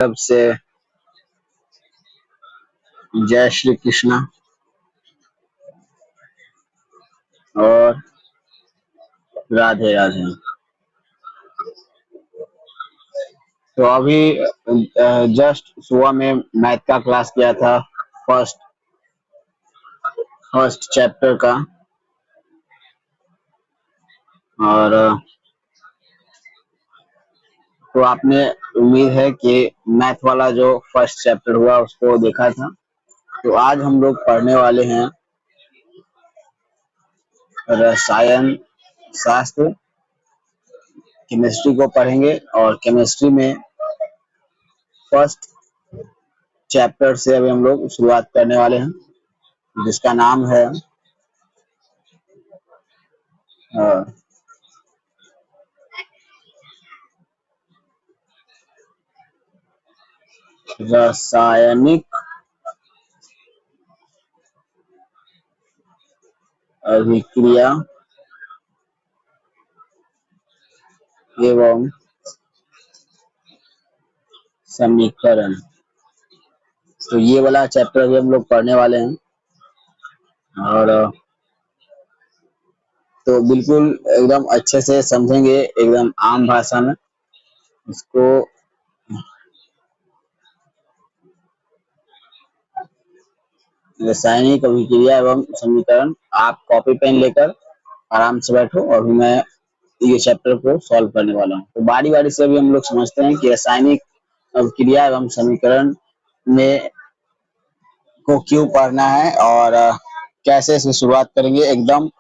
तब से जय श्री कृष्णा। और राधे राधे। तो अभी जस्ट सुबह में मैथ का क्लास किया था। फर्स्ट फर्स्ट चैप्टर का। और तो आपने उम्मीद है कि मैथ वाला जो फर्स्ट चैप्टर हुआ उसको देखा था। तो आज हम लोग पढ़ने वाले हैं रसायन शास्त्र। केमिस्ट्री को पढ़ेंगे और केमिस्ट्री में फर्स्ट चैप्टर से अभी हम लोग शुरुआत करने वाले हैं, जिसका नाम है अ, रासायनिक अभिक्रिया एवं समीकरण। तो ये वाला चैप्टर अभी हम लोग पढ़ने वाले हैं। और तो बिल्कुल एकदम अच्छे से समझेंगे, एकदम आम भाषा में इसको। रासायनिक अभिक्रिया एवं समीकरण। आप कॉपी पेन लेकर आराम से बैठो और अभी मैं ये चैप्टर को सॉल्व करने वाला हूँ। तो बारी बारी से अभी हम लोग समझते हैं कि रासायनिक अभिक्रिया एवं समीकरण में को क्यों पढ़ना है और कैसे इसकी शुरुआत करेंगे, एकदम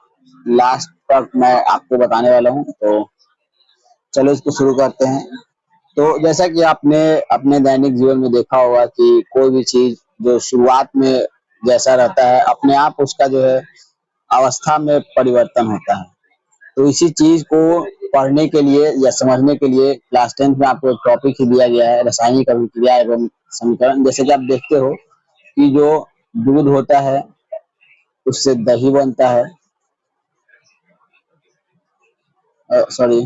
लास्ट तक मैं आपको बताने वाला हूँ। तो चलो इसको शुरू करते हैं। तो जैसा कि आपने अपने दैनिक जीवन में देखा होगा कि कोई भी चीज जो शुरुआत में जैसा रहता है, अपने आप उसका जो है अवस्था में परिवर्तन होता है। तो इसी चीज को पढ़ने के लिए या समझने के लिए क्लास 10 में आपको एक टॉपिक ही दिया गया है, रासायनिक अभिक्रिया एवं समीकरण। जैसे कि आप देखते हो कि जो दूध होता है उससे दही बनता है, सॉरी,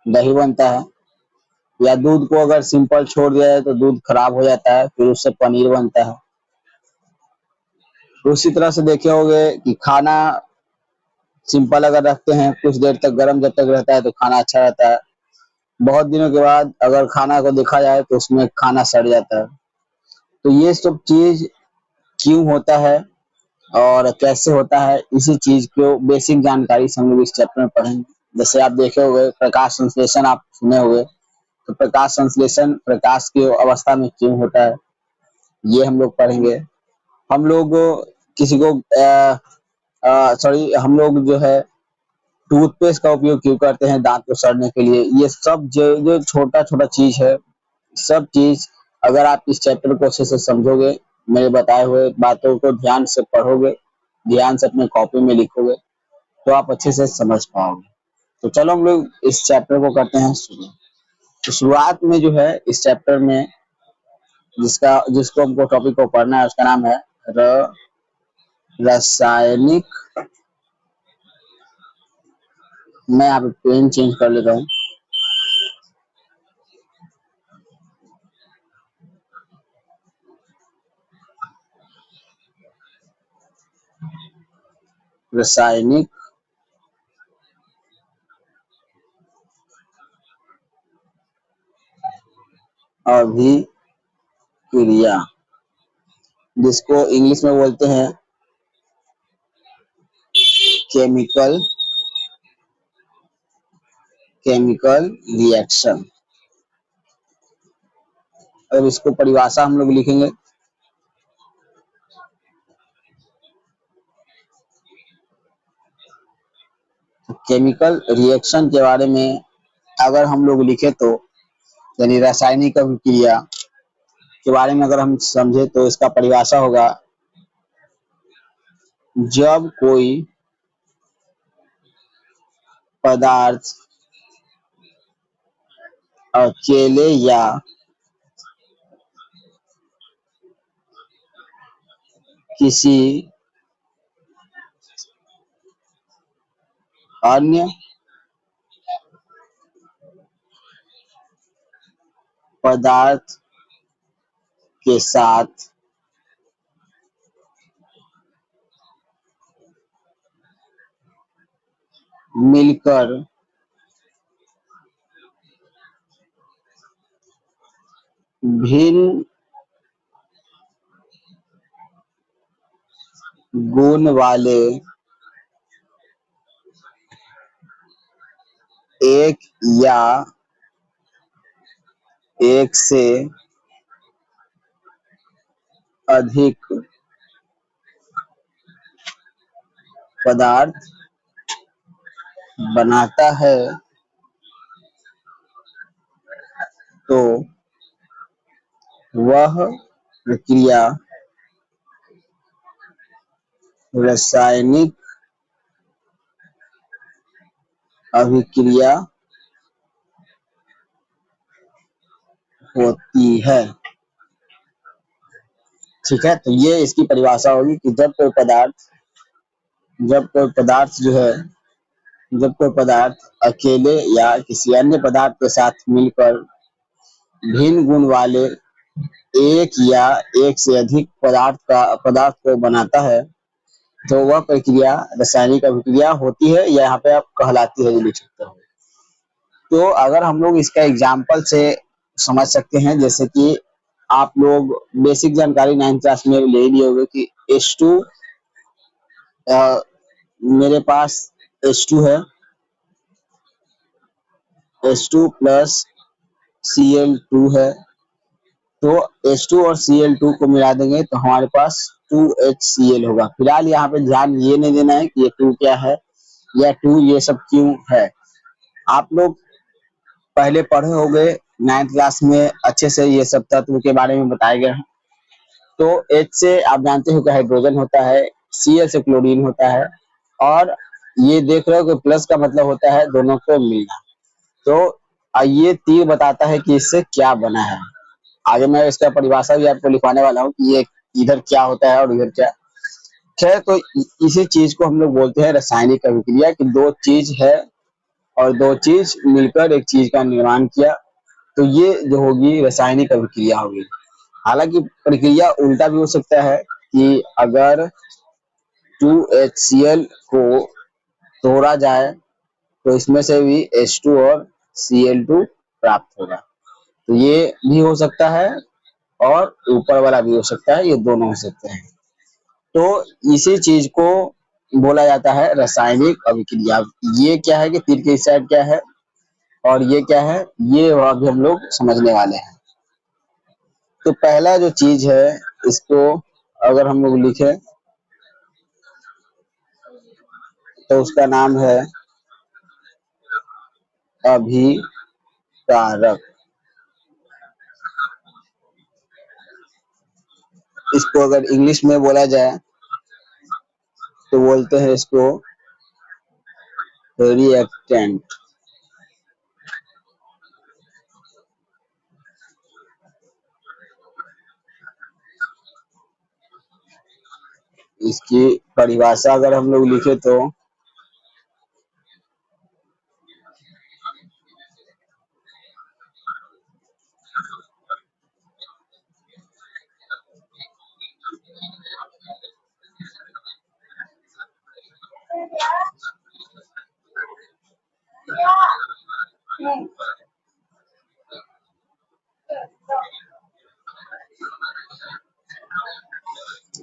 दही बनता है। या दूध को अगर सिंपल छोड़ दिया जाए तो दूध खराब हो जाता है, फिर उससे पनीर बनता है। तो उसी तरह से देखे होंगे कि खाना सिंपल अगर रखते हैं कुछ देर तक, गर्म जब तक रहता है तो खाना अच्छा रहता है। बहुत दिनों के बाद अगर खाना को देखा जाए तो उसमें खाना सड़ जाता है। तो ये सब चीज क्यों होता है और कैसे होता है, इसी चीज को बेसिक जानकारी से हम लोग इस चैप्टर में पढ़ेंगे। जैसे आप देखे होंगे प्रकाश संश्लेषण, आप सुने होंगे। तो प्रकाश संश्लेषण प्रकाश की अवस्था में क्यों होता है, ये हम लोग पढ़ेंगे। हम लोग किसी को सॉरी, हम लोग जो है टूथपेस्ट का उपयोग क्यों करते हैं दांत को सड़ने के लिए। ये सब जो जो छोटा छोटा चीज है, सब चीज अगर आप इस चैप्टर को अच्छे से समझोगे, मेरे बताए हुए बातों को ध्यान से पढ़ोगे, ध्यान से अपने कॉपी में लिखोगे, तो आप अच्छे से समझ पाओगे। तो चलो हम लोग इस चैप्टर को करते हैं शुरू। तो शुरुआत में जो है इस चैप्टर में जिसको हमको टॉपिक को पढ़ना है उसका नाम है रासायनिक। मैं यहाँ पे पेन चेंज कर लेता हूँ। रासायनिक अभिक्रिया, जिसको इंग्लिश में बोलते हैं केमिकल केमिकल रिएक्शन। अब इसको परिभाषा हम लोग लिखेंगे। केमिकल रिएक्शन के बारे में अगर हम लोग लिखे तो, यानी रासायनिक अभिक्रिया के बारे में अगर हम समझे तो इसका परिभाषा होगा, जब कोई पदार्थ अकेले या किसी अन्य पदार्थ के साथ मिलकर भिन्न गुण वाले एक या एक से अधिक पदार्थ बनाता है तो वह प्रक्रिया रासायनिक अभिक्रिया होती है। ठीक है, तो ये इसकी परिभाषा होगी कि जब कोई पदार्थ जो है जब कोई पदार्थ अकेले या किसी अन्य पदार्थ के साथ मिलकर भिन्न गुण वाले एक या एक से अधिक पदार्थ को बनाता है तो वह प्रक्रिया रासायनिक अभिक्रिया होती है, या यहाँ पे आप कहलाती है, ये लिख सकते हो। तो अगर हम लोग इसका एग्जाम्पल से समझ सकते हैं, जैसे कि आप लोग बेसिक जानकारी 9th क्लास में ले लिए होंगे कि H2 मेरे पास H2 है, H2 प्लस Cl2 है, तो H2 और Cl2 को मिला देंगे तो हमारे पास 2HCl होगा। फिलहाल यहाँ पे ध्यान ये नहीं देना है कि ये 2 क्या है या 2 ये सब क्यों है। आप लोग पहले पढ़े होंगे 9th क्लास में अच्छे से ये सब तत्व के बारे में बताए गए हैं। तो H से आप जानते हो कि हाइड्रोजन होता है, Cl से क्लोरीन होता है, और ये देख रहे हो कि प्लस का मतलब होता है दोनों को मिलना। तो ये तीर बताता है कि इससे क्या बना है। आगे मैं इसका परिभाषा भी आपको लिखवाने वाला हूँ कि ये इधर क्या होता है और इधर क्या। खैर, तो इसी चीज को हम लोग बोलते हैं रासायनिक अभिक्रिया, कि दो चीज है और दो चीज मिलकर एक चीज का निर्माण किया, तो ये जो होगी रासायनिक अभिक्रिया होगी। हालांकि प्रक्रिया उल्टा भी हो सकता है कि अगर 2HCl को तोड़ा जाए तो इसमें से भी H2 और Cl2 प्राप्त होगा। तो ये भी हो सकता है और ऊपर वाला भी हो सकता है, ये दोनों हो सकते हैं। तो इसी चीज को बोला जाता है रासायनिक अभिक्रिया। ये क्या है कि तीर की साइड क्या है और ये क्या है, ये अभी हम लोग समझने वाले हैं। तो पहला जो चीज है, इसको अगर हम लोग लिखें तो उसका नाम है अभिकारक। इसको अगर इंग्लिश में बोला जाए तो बोलते हैं इसको रिएक्टेंट। इसकी परिभाषा अगर हम लोग लिखे तो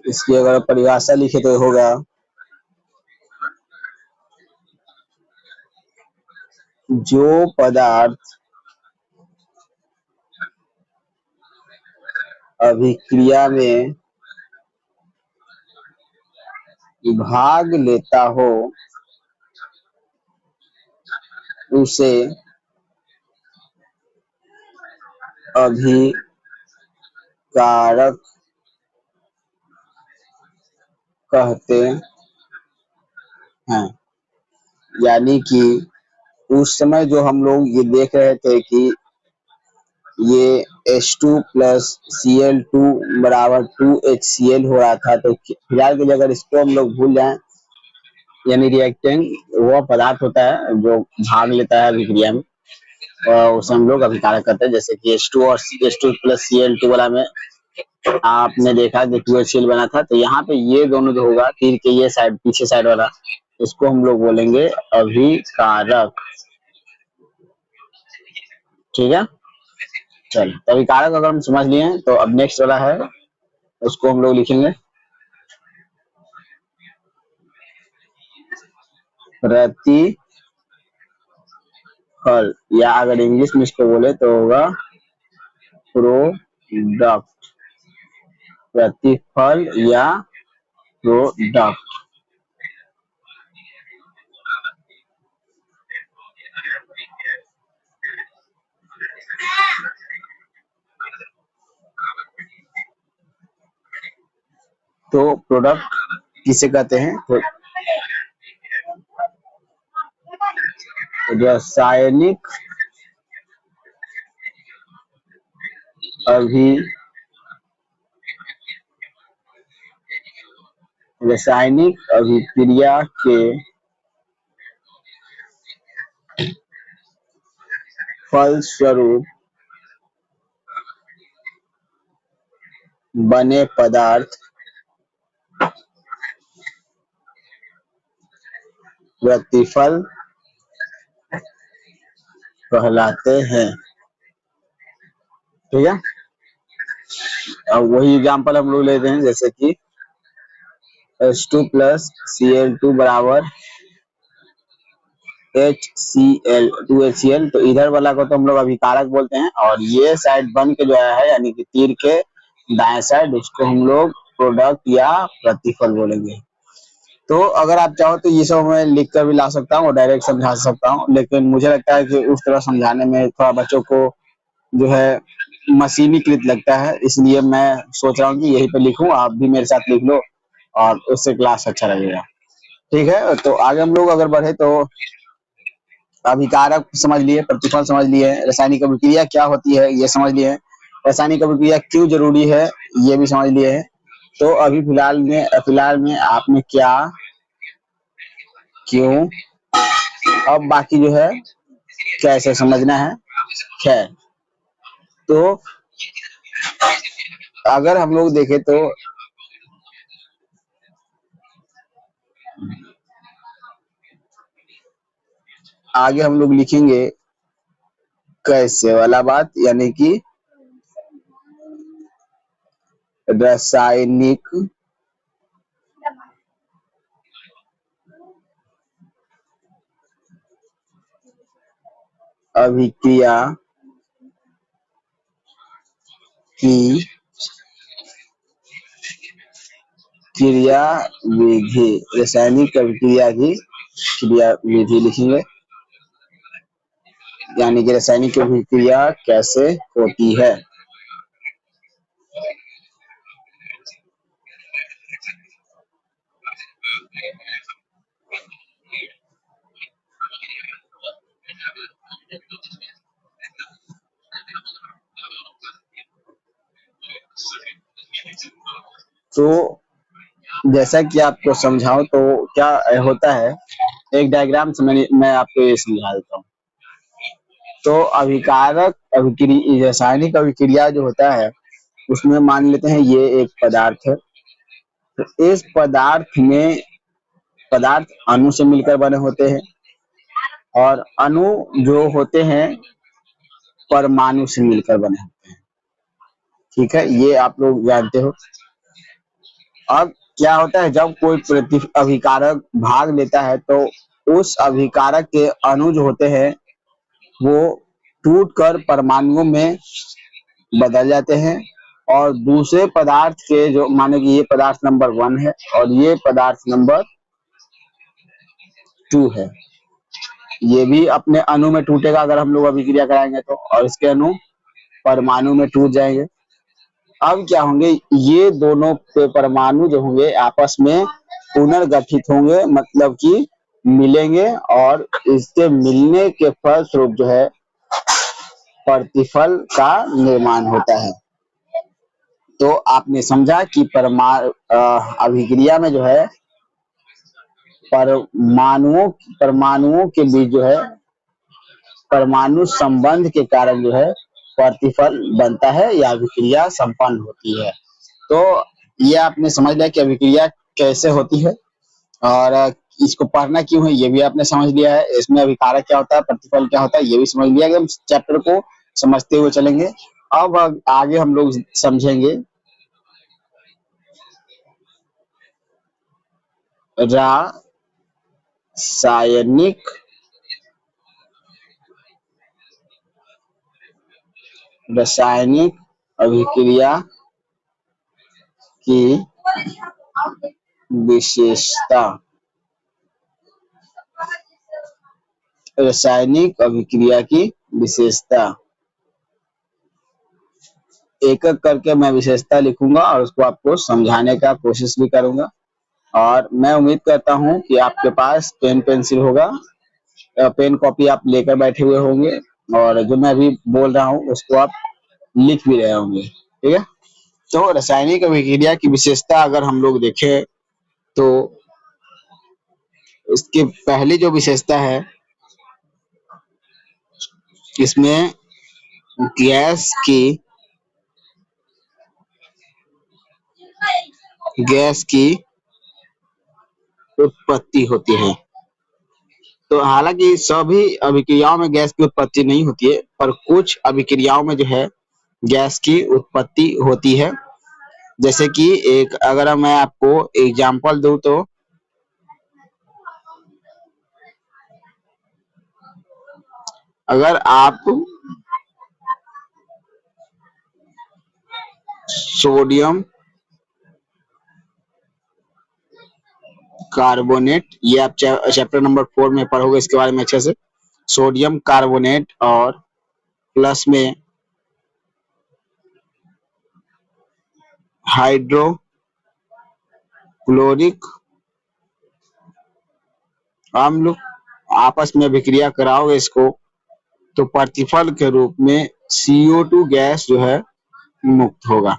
इसकी अगर परिभाषा लिखे तो होगा जो पदार्थ अभिक्रिया में भाग लेता हो उसे अभिकारक कहते हैं। यानी कि उस समय जो हम लोग ये देख रहे थे कि ये H2 प्लस Cl2 बराबर 2HCl हो रहा था, तो फिलहाल के लिए अगर इसको हम लोग भूल जाएं, यानी रिएक्टेंट वो पदार्थ होता है जो भाग लेता है अभिक्रिया में, उसे हम लोग अभिकारक करते हैं। जैसे कि H2 और H2 प्लस Cl2 वाला में आपने देखा कि 2HCl बना था, तो यहाँ पे ये दोनों जो होगा तीर के ये साइड पीछे साइड वाला, इसको हम लोग बोलेंगे अभिकारक। ठीक है, चल तो अभिकारक अगर हम समझ लिए हैं, तो अब नेक्स्ट वाला है, उसको हम लोग लिखेंगे प्रतिफल, या अगर इंग्लिश में इसको बोले तो होगा प्रोडक्ट। प्रतिफल या प्रोडक्ट। तो प्रोडक्ट किसे कहते हैं? तो रासायनिक अभी रासायनिक अभिक्रिया के फलस्वरूप बने पदार्थ प्रतिफल कहलाते हैं। ठीक है, अब वही एग्जांपल हम लोग लेते हैं, जैसे कि H2 प्लस Cl2 बराबर HCl 2HCl। तो इधर वाला को तो हम लोग अभिकारक बोलते हैं, और ये साइड बन के जो आया है यानी कि तीर के दाएं साइड, उसको हम लोग प्रोडक्ट या प्रतिफल बोलेंगे। तो अगर आप चाहो तो ये सब मैं लिख कर भी ला सकता हूँ और डायरेक्ट समझा सकता हूँ, लेकिन मुझे लगता है कि उस तरह समझाने में थोड़ा बच्चों को जो है मशीनीकृत लगता है, इसलिए मैं सोच रहा हूँ कि यहीं पे लिखूं, आप भी मेरे साथ लिख लो और उससे क्लास अच्छा लगेगा। ठीक है, तो आगे हम लोग अगर बढ़े तो अभिकारक समझ लिए, प्रतिफल समझ लिए, रासायनिक अभिक्रिया क्या होती है ये समझ लिए, रासायनिक अभिक्रिया क्यों जरूरी है ये भी समझ लिए हैं। तो अभी फिलहाल में आपने क्या, क्यों, अब बाकी जो है कैसे समझना है। खैर, तो अगर हम लोग देखें तो आगे हम लोग लिखेंगे कैसे वाला बात, यानी कि रासायनिक अभिक्रिया की क्रिया विधि, रासायनिक अभिक्रिया की क्रिया विधि लिखेंगे, यानी कि रासायनिक अभिक्रिया कैसे होती है। तो जैसा कि आपको समझाऊं तो क्या होता है, एक डायग्राम से मैं आपको ये समझा देता हूँ। तो अभिकारक अभिक्रिया, रासायनिक अभिक्रिया जो होता है उसमें मान लेते हैं ये एक पदार्थ है, तो इस पदार्थ अणु से मिलकर बने होते हैं, और अणु जो होते हैं परमाणु से मिलकर बने होते हैं। ठीक है, ये आप लोग जानते हो। अब क्या होता है, जब कोई प्रति अभिकारक भाग लेता है तो उस अभिकारक के अणु जो होते हैं वो टूट कर परमाणुओं में बदल जाते हैं, और दूसरे पदार्थ के जो, माने कि ये पदार्थ नंबर 1 है और ये पदार्थ नंबर 2 है, ये भी अपने अणु में टूटेगा अगर हम लोग अभिक्रिया कराएंगे तो, और इसके अणु परमाणु में टूट जाएंगे। अब क्या होंगे, ये दोनों परमाणु जो होंगे आपस में पुनर्गठित होंगे, मतलब कि मिलेंगे, और इसके मिलने के फलस्वरूप जो है प्रतिफल का निर्माण होता है। तो आपने समझा कि अभिक्रिया में जो है परमाणुओं परमाणुओं के बीच जो है परमाणु संबंध के कारण जो है प्रतिफल बनता है या अभिक्रिया संपन्न होती है। तो ये आपने समझ लिया कि अभिक्रिया कैसे होती है और इसको पढ़ना क्यों है, ये भी आपने समझ लिया है। इसमें अभिकारक क्या होता है, प्रतिफल क्या होता है, ये भी समझ लिया कि हम चैप्टर को समझते हुए चलेंगे। अब आगे हम लोग समझेंगे रासायनिक अभिक्रिया की विशेषता। रासायनिक अभिक्रिया की विशेषता एक एक करके मैं विशेषता लिखूंगा और उसको आपको समझाने का कोशिश भी करूंगा। और मैं उम्मीद करता हूं कि आपके पास पेन पेंसिल होगा, पेन कॉपी आप लेकर बैठे हुए होंगे और जो मैं अभी बोल रहा हूं उसको आप लिख भी रहे होंगे। ठीक है, तो रासायनिक अभिक्रिया की विशेषता अगर हम लोग देखें तो इसकी पहली जो विशेषता है, इसमें गैस की उत्पत्ति होती है। तो हालांकि सभी अभिक्रियाओं में गैस की उत्पत्ति नहीं होती है, पर कुछ अभिक्रियाओं में जो है गैस की उत्पत्ति होती है। जैसे कि एक अगर मैं आपको एग्जांपल दूं तो अगर आप सोडियम कार्बोनेट, ये आप चैप्टर नंबर 4 में पढ़ोगे इसके बारे में अच्छे से। सोडियम कार्बोनेट और प्लस में हाइड्रोक्लोरिक अम्ल आपस में अभिक्रिया कराओगे इसको, तो प्रतिफल के रूप में CO2 गैस जो है मुक्त होगा।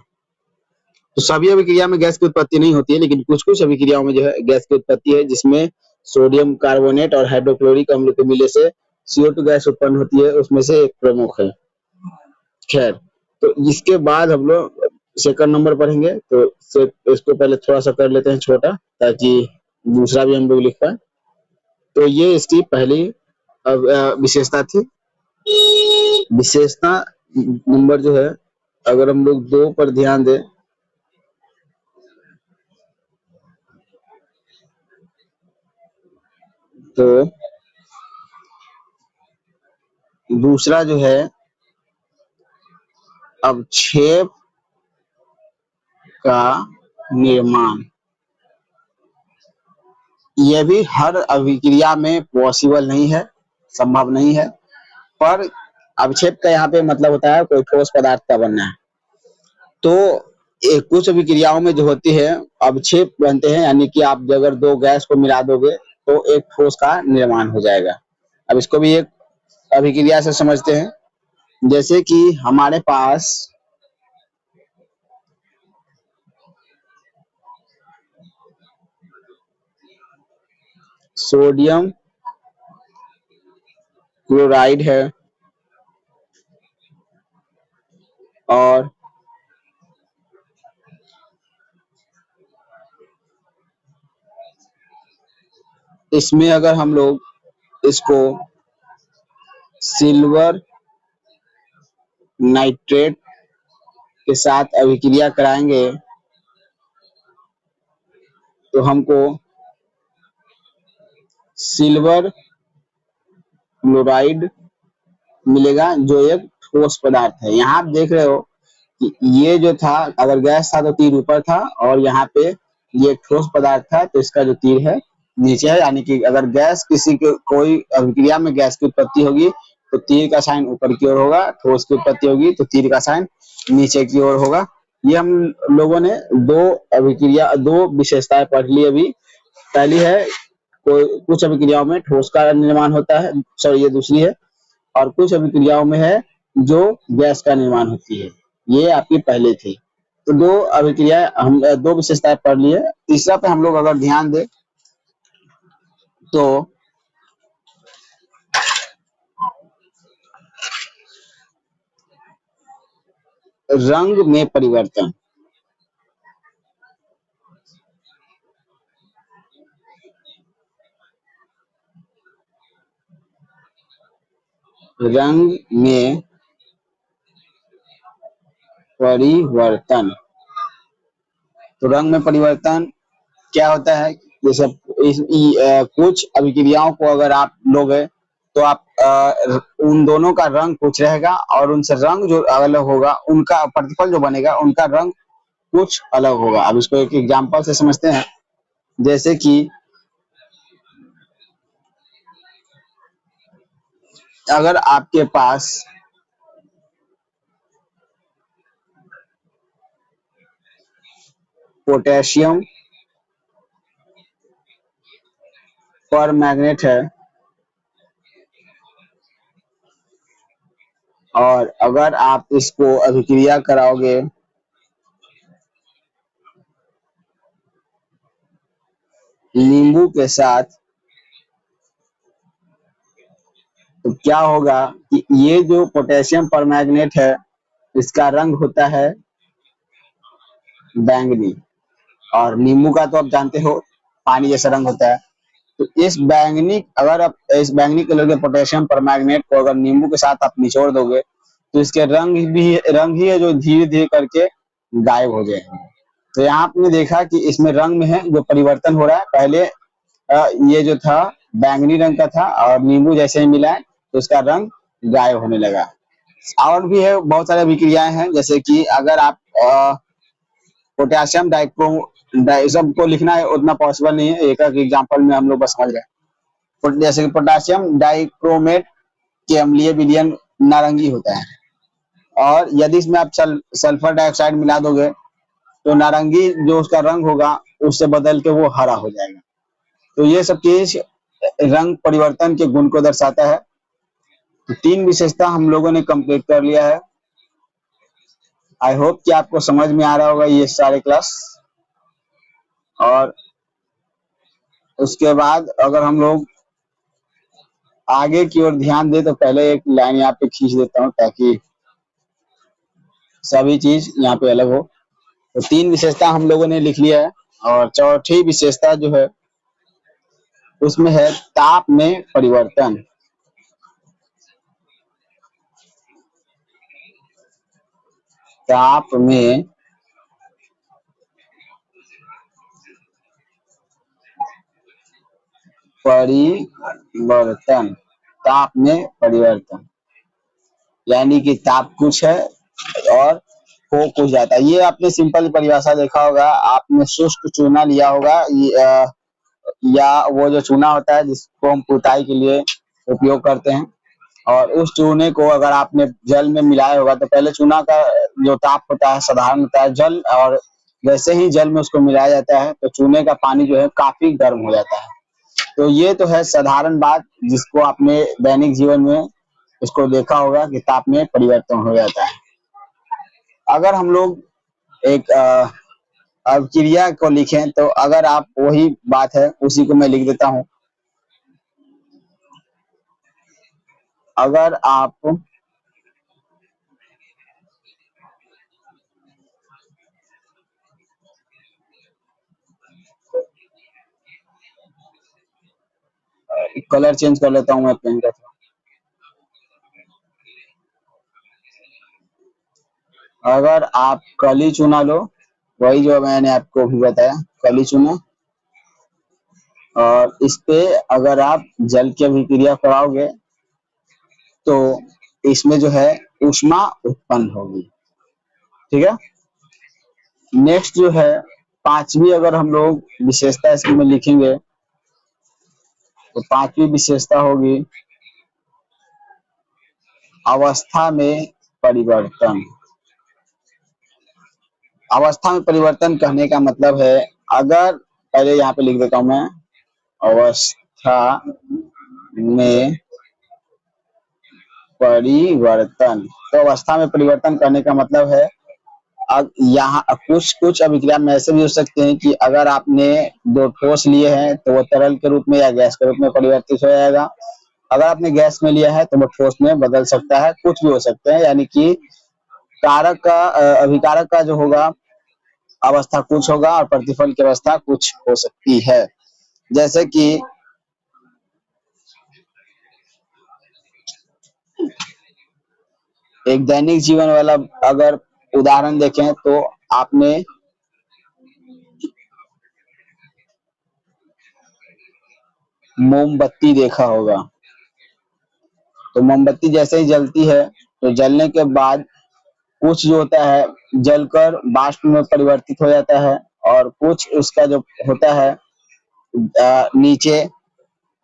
तो सभी अभिक्रिया में गैस की उत्पत्ति नहीं होती है, लेकिन कुछ कुछ अभिक्रियाओं में जो है गैस की उत्पत्ति है, जिसमें सोडियम कार्बोनेट और हाइड्रोक्लोरिक अम्ल के मिलने से CO2 गैस उत्पन्न होती है, उसमें से एक प्रमुख है। खैर, तो इसके बाद हम लोग सेकंड नंबर पढ़ेंगे, तो इसको पहले थोड़ा सा कर लेते हैं छोटा, ताकि दूसरा भी हम लोग लिख पाए। तो ये इसकी पहली विशेषता थी। विशेषता नंबर जो है, अगर हम लोग 2 पर ध्यान दें तो दूसरा जो है अवक्षेप का निर्माण। यह भी हर अभिक्रिया में पॉसिबल नहीं है, संभव नहीं है, पर अवक्षेप का यहाँ पे मतलब होता है कोई ठोस पदार्थ का बनना है। तो कुछ अभिक्रियाओं में जो होती है अवक्षेप बनते हैं, यानी कि आप अगर 2 गैस को मिला दोगे तो एक ठोस का निर्माण हो जाएगा। अब इसको भी एक अभिक्रिया से समझते हैं। जैसे कि हमारे पास सोडियम क्लोराइड है और इसमें अगर हम लोग इसको सिल्वर नाइट्रेट के साथ अभिक्रिया कराएंगे तो हमको सिल्वर क्लोराइड मिलेगा, जो एक ठोस पदार्थ है। यहाँ आप देख रहे हो कि ये जो था, अगर गैस था तो तीर ऊपर था, और यहाँ पे ये ठोस पदार्थ था तो इसका जो तीर है नीचे है। यानी कि अगर गैस किसी के कोई अभिक्रिया में गैस की उत्पत्ति होगी तो तीर का साइन ऊपर की ओर होगा, ठोस की उत्पत्ति होगी तो तीर का साइन नीचे की ओर होगा। ये हम लोगों ने दो विशेषताएं पढ़ ली अभी। पहली है कुछ अभिक्रियाओं में ठोस का निर्माण होता है, सॉरी ये दूसरी है, और कुछ अभिक्रियाओं में है जो गैस का निर्माण होती है। ये आपकी पहले थी। तो 2 अभिक्रिया हम 2 विशेषताएं पढ़ ली है। तीसरा पे हम लोग अगर ध्यान दें तो रंग में परिवर्तन। रंग में परिवर्तन। तो रंग में परिवर्तन क्या होता है? जैसे कुछ अभिक्रियाओं को अगर आप लोगे तो आप उन दोनों का रंग कुछ रहेगा और उनसे रंग जो अलग होगा, उनका प्रतिफल जो बनेगा उनका रंग कुछ अलग होगा। अब इसको एक एग्जांपल से समझते हैं। जैसे कि अगर आपके पास पोटेशियम पर मैग्नेट है और अगर आप इसको अभिक्रिया कराओगे नींबू के साथ, तो क्या होगा कि ये जो पोटेशियम परमैंगनेट है इसका रंग होता है बैंगनी, और नींबू का तो आप जानते हो पानी जैसा रंग होता है। तो इस बैंगनी कलर के पोटेशियम परमैंगनेट को अगर नींबू के साथ आप निचोड़ दोगे तो इसके रंग ही है जो धीरे धीरे करके गायब हो जाएंगे। तो यहाँ आपने देखा कि इसमें रंग में है जो परिवर्तन हो रहा है। पहले ये जो था बैंगनी रंग का था और नींबू जैसे ही मिला है तो इसका रंग गायब होने लगा। और भी है बहुत सारी अभिक्रियाएं हैं, जैसे कि अगर आप पोटेशियम डाइक्रो सबको लिखना है उतना पॉसिबल नहीं है, एक एक एग्जांपल में हम लोग बस समझ गए। जैसे कि पोटेशियम डाइक्रोमेट के अम्लीय विलयन नारंगी होता है, और यदि इसमें आप सल्फर डाइऑक्साइड मिला दोगे तो नारंगी जो उसका रंग होगा उससे बदल के वो हरा हो जाएगा। तो ये सब चीज रंग परिवर्तन के गुण को दर्शाता है। तो 3 विशेषता हम लोगों ने कंप्लीट कर लिया है। आई होप कि आपको समझ में आ रहा होगा ये सारे क्लास। और उसके बाद अगर हम लोग आगे की ओर ध्यान दें तो पहले एक लाइन यहाँ पे खींच देता हूँ ताकि सभी चीज यहाँ पे अलग हो। तो 3 विशेषता हम लोगों ने लिख लिया है, और चौथी विशेषता जो है उसमें है ताप में परिवर्तन। ताप में परिवर्तन। ताप में परिवर्तन यानी कि ताप कुछ है और हो कुछ जाता है। ये आपने सिंपल परिभाषा देखा होगा, आपने शुष्क चूना लिया होगा या वो जो चूना होता है जिसको हम पुताई के लिए उपयोग करते हैं, और उस चूने को अगर आपने जल में मिलाया होगा तो पहले चूना का जो ताप होता है साधारण होता है जल, और जैसे ही जल में उसको मिलाया जाता है तो चूने का पानी जो है काफी गर्म हो जाता है। तो ये तो है साधारण बात जिसको आपने दैनिक जीवन में इसको देखा होगा कि ताप में परिवर्तन हो जाता है। अगर हम लोग एक अभिक्रिया को लिखें तो अगर आप वही बात है उसी को मैं लिख देता हूं। अगर आप कलर चेंज कर लेता हूं मैं पेन का थोड़ा। अगर आप कली चुना लो, वही जो मैंने आपको भी बताया कली चुना, और इस पे अगर आप जल की अभिक्रिया कराओगे तो इसमें जो है ऊष्मा उत्पन्न होगी। ठीक है। नेक्स्ट जो है पांचवी, अगर हम लोग विशेषता इसमें लिखेंगे तो पांचवी विशेषता होगी अवस्था में परिवर्तन। अवस्था में परिवर्तन कहने का मतलब है, अगर पहले यहाँ पे लिख देता हूं मैं अवस्था में परिवर्तन। तो अवस्था में परिवर्तन करने का मतलब है अब यहाँ कुछ कुछ अभिक्रिया में ऐसे भी हो सकते हैं कि अगर आपने 2 ठोस लिए हैं तो वो तरल के रूप में या गैस के रूप में परिवर्तित हो जाएगा। अगर आपने गैस में लिया है तो वो ठोस में बदल सकता है, कुछ भी हो सकते हैं। यानी कि कारक का अभिकारक का जो होगा अवस्था कुछ होगा और प्रतिफल की अवस्था कुछ हो सकती है। जैसे कि एक दैनिक जीवन वाला अगर उदाहरण देखें तो आपने मोमबत्ती देखा होगा। तो मोमबत्ती जैसे ही जलती है तो जलने के बाद कुछ जो होता है जलकर वाष्प में परिवर्तित हो जाता है और कुछ उसका जो होता है नीचे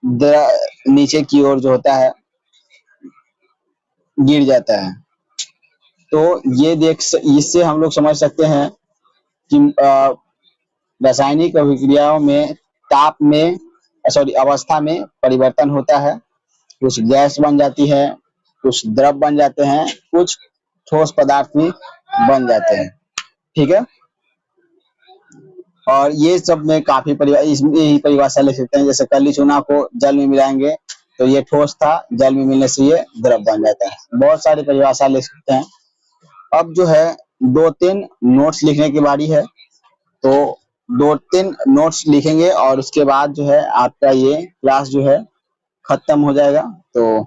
नीचे की ओर जो होता है गिर जाता है। तो ये इससे हम लोग समझ सकते हैं कि रासायनिक अभिक्रियाओं में ताप में सॉरी अवस्था में परिवर्तन होता है। कुछ गैस बन जाती है, कुछ द्रव बन जाते हैं, कुछ ठोस पदार्थ भी बन जाते हैं। ठीक है। और ये सब में काफी इसमें ही परिभाषा ले सकते हैं। जैसे कली चूना को जल में मिलाएंगे तो ये ठोस था, जल में मिलने से ये द्रव बन जाता है। बहुत सारी परिभाषा ले सकते हैं। अब जो है 2-3 नोट्स लिखने की बारी है। तो 2-3 नोट्स लिखेंगे और उसके बाद जो है आपका ये क्लास जो है खत्म हो जाएगा। तो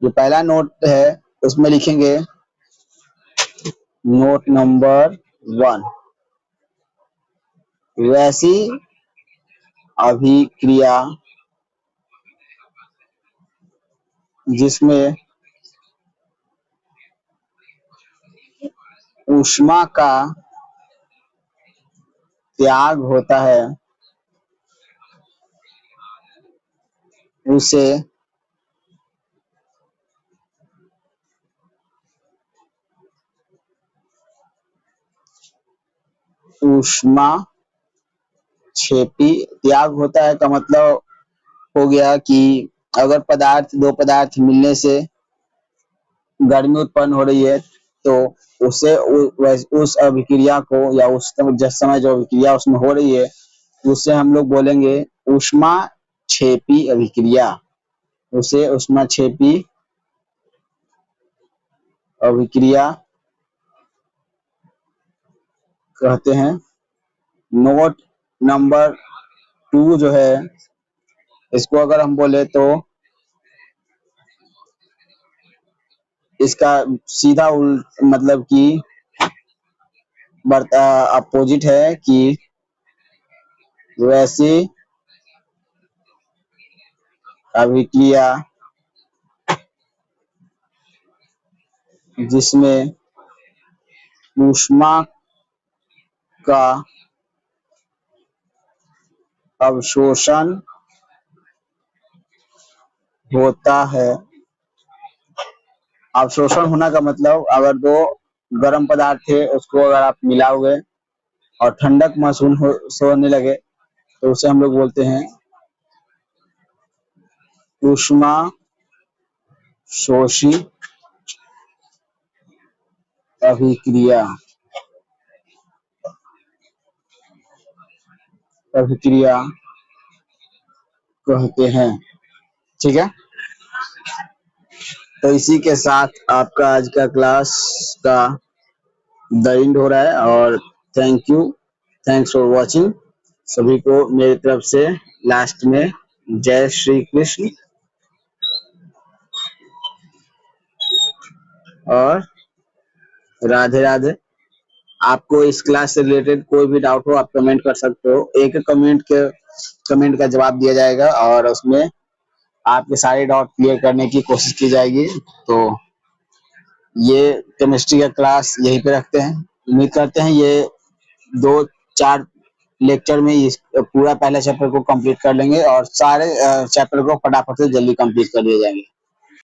जो पहला नोट है उसमें लिखेंगे नोट नंबर 1, वैसी अभिक्रिया जिसमें ऊष्मा का त्याग होता है उसे ऊष्मा क्षेपी त्याग होता है। का मतलब हो गया कि अगर दो पदार्थ मिलने से गर्मी उत्पन्न हो रही है तो उसे उस अभिक्रिया को या उस जिस समय जो अभिक्रिया उसमें हो रही है उससे हम लोग बोलेंगे ऊष्मा क्षेपी अभिक्रिया। उसे ऊष्मा क्षेपी अभिक्रिया कहते हैं। नोट नंबर 2 जो है इसको अगर हम बोले तो इसका सीधा मतलब कि अपोजिट है कि वैसी अभिक्रिया जिसमें ऊष्मा का अवशोषण होता है। अवशोषण होना का मतलब अगर दो गर्म पदार्थ थे उसको अगर आप मिलाओगे और ठंडक महसूस होने लगे तो उसे हम लोग बोलते हैं ऊष्मा शोषी अभिक्रिया कहते हैं। ठीक है। तो इसी के साथ आपका आज का क्लास का द एंड हो रहा है और थैंक्स फॉर वॉचिंग। सभी को मेरी तरफ से लास्ट में जय श्री कृष्ण और राधे राधे। आपको इस क्लास से रिलेटेड कोई भी डाउट हो आप कमेंट कर सकते हो। एक कमेंट का जवाब दिया जाएगा और उसमें आपके सारे डाउट क्लियर करने की कोशिश की जाएगी। तो ये केमिस्ट्री का क्लास यहीं पे रखते हैं। उम्मीद करते हैं ये 2-4 लेक्चर में इस पूरा पहला चैप्टर को कंप्लीट कर लेंगे और सारे चैप्टर को फटाफट से जल्दी कंप्लीट कर दिए जाएंगे।